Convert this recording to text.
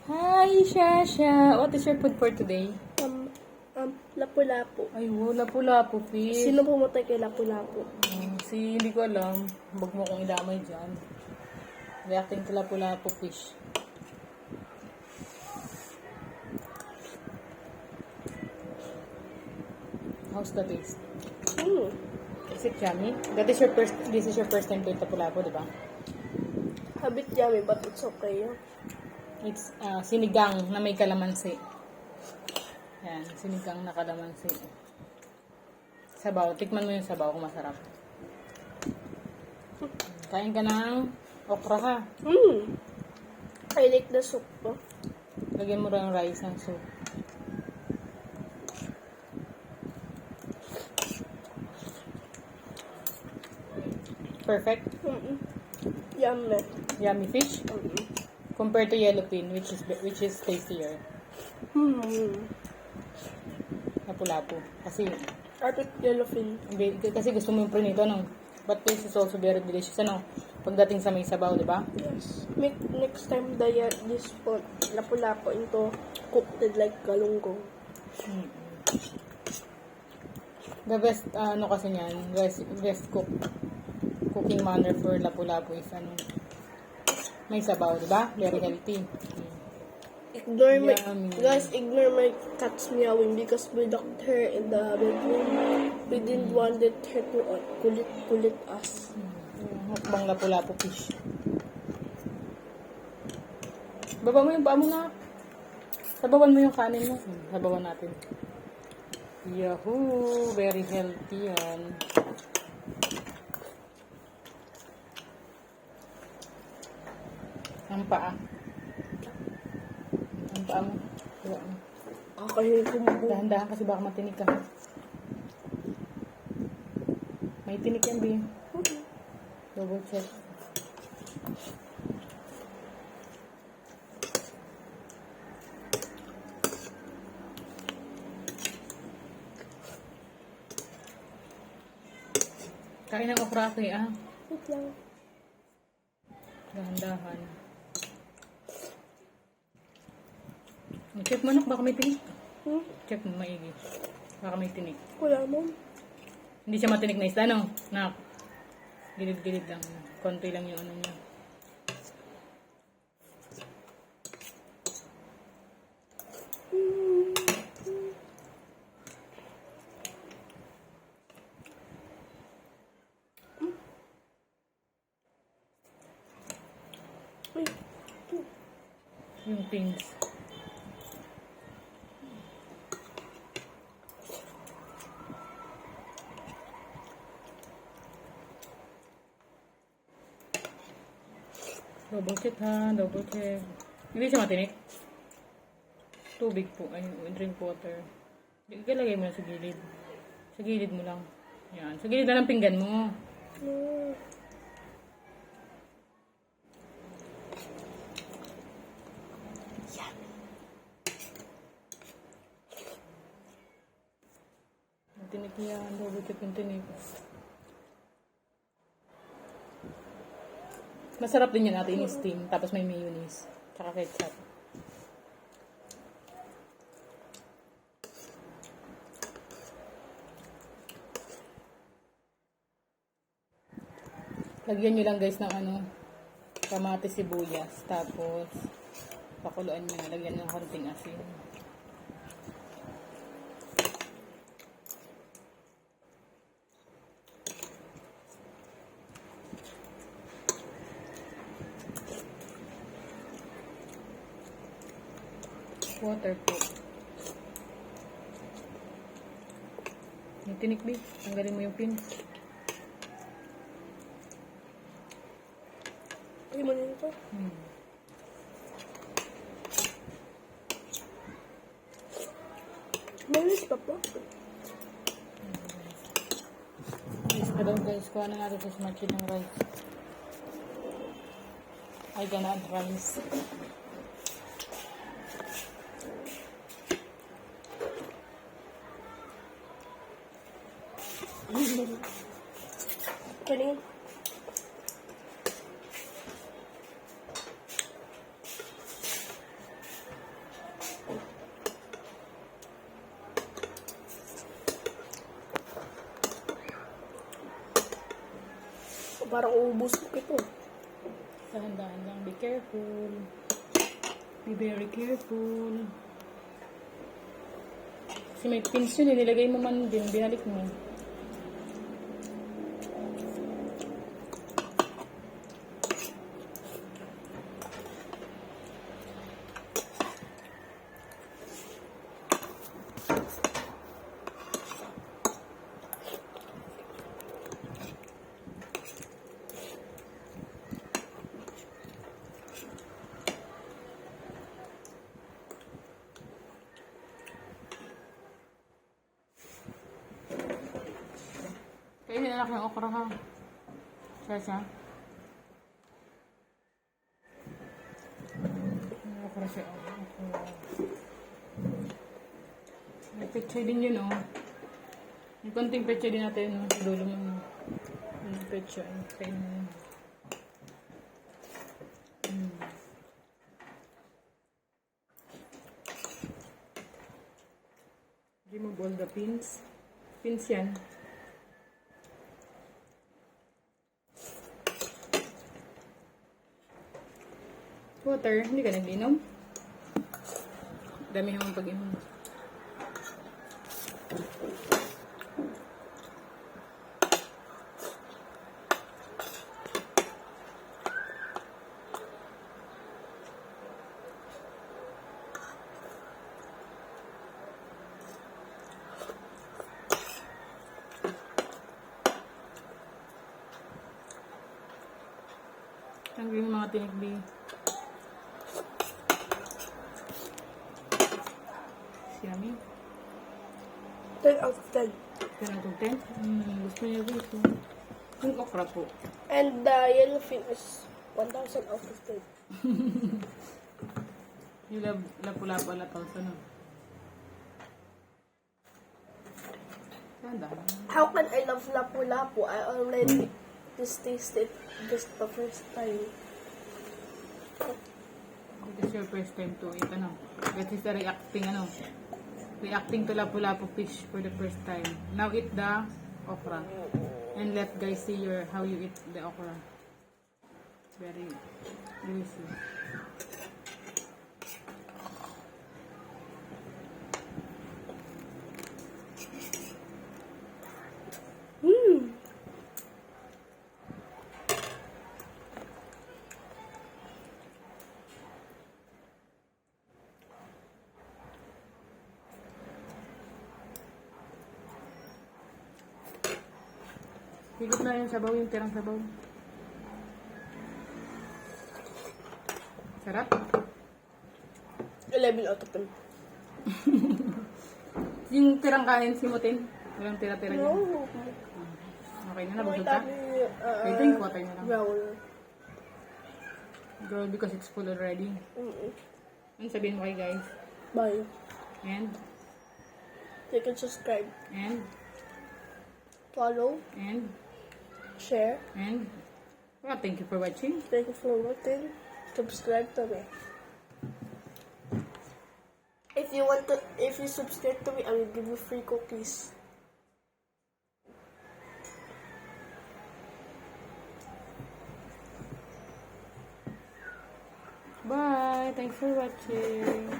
Hi, Shasha. What is your food for today? Lapu-lapu. Ay, lapu-lapu fish. Sino pumatay kay Lapu-lapu? Hindi ko alam. Huwag mo kong idamay dyan. Reacting to lapu-lapu fish. How's the taste? Is it yummy? This is your first time to eat lapu-lapu, di ba? A bit yummy, but it's okay. Yeah? It's sinigang na may kalamansi. Yan, sinigang na kalamansi. Sabaw. Tikman mo yung sabaw kung masarap. Kain ka ng okra ha. I like the soup. Oh. Lagyan mo rin yung rice ng soup. Perfect. Yummy. Yummy fish. Compared to yellowfin, which is tastier. Lapu-lapu. Kasi I think yellowfin. kasi gusto mo yung prinito, no? But this is also very delicious, ano? Pagdating sa may sabaw, di ba? Yes. Make next time this pot Lapu-lapu into cooked like galunggong. The best, kasi niyan, best cooking manner for lapu-lapu is, may sabaw, di ba? Very healthy. Ignore Yummy. guys, ignore my cat's meowing because we locked her in the bedroom. We didn't want her to kulit us. Mukbang lapu-lapu fish. Baba mo yung paa mo na. Sabawan mo yung kanin mo. Sabawan natin. Yahoo! Very healthy yan. Ang paa. Ang paa mo. Diba? Kakainin ko mo. Dahan-dahan kasi baka matinig ka. May tinik yan, B. Double check. Kain ng okra ko ah. Wait lang. Dahan-dahan. Check mo nak, baka may tinik. Check mo maigi. Baka may tinik. Wala mo. Hindi siya matinik na isda, no? Nak. Gilid-gilid lang. Konti lang yung ano niya. Yung pins. Double check ha, double check. Hindi siya matinik. Tubig po, ay drink water. Ikalagay mo na sa gilid. Sa gilid mo lang. Yan, sa gilid na ng pinggan mo. Tinik yan, double check yung tinik. Masarap din yan natin i-steam, tapos may mayonnaise, tsaka ketchup. Lagyan nyo lang guys ng kamatis, sibuyas, tapos pakuluan nyo, lagyan ng konting asin. Water po. Yung tinik, B. Tanggalin mo yung pins. Ay mo nito. Malis pa po. Guys, pa daw guys. Kuha na natin sa smart kit ng rice. Ay, ganaan rice. Kanin. Parang uubos ko ito. Dahan-dahan lang. Be careful. Be very careful. Kasi may pins yun, nilagay mo man din, binalik mo. Kaya anak ng okra ha. Siya. Okra siya. Okra. May pechay din yun oh. May konting pechay din natin no. Sa dulo mo. Yung pechay. Kaya mo. Remove all the pins. Pins yan. Water, hindi ka nag-inom? Dami naman pag-inom. Tanggalin yung mga tinigbi. Yummy. 10 out of 10. 10 out of 10? Gusto niya dito. Yung okra po. And the yellowfin is 1,000 out of 10. Yung lapu-lapu ala tawsa no. Ganda. How can I love lapu-lapu? I already tasted just the first time. This is your first time to eat ano. That is the reacting to lapu-lapu fish for the first time. Now eat the okra. And let guys see how you eat the okra. Very delicious. Higit na yung sabaw, yung tirang sabaw. Sarap. 11 out of 10. Yung tirang kanin, simutin. Walang tira-tira dyan. No. Okay na, nabusog ka? Okay, drink water na lang. Brown. Girl, because it's full already. Ano sabihin mo kay guys? Bye. And? You can subscribe. And? Follow. And? Share. And? Well, thank you for watching. Thank you for watching. Subscribe to me. If you subscribe to me, I will give you free cookies. Bye. Thanks for watching.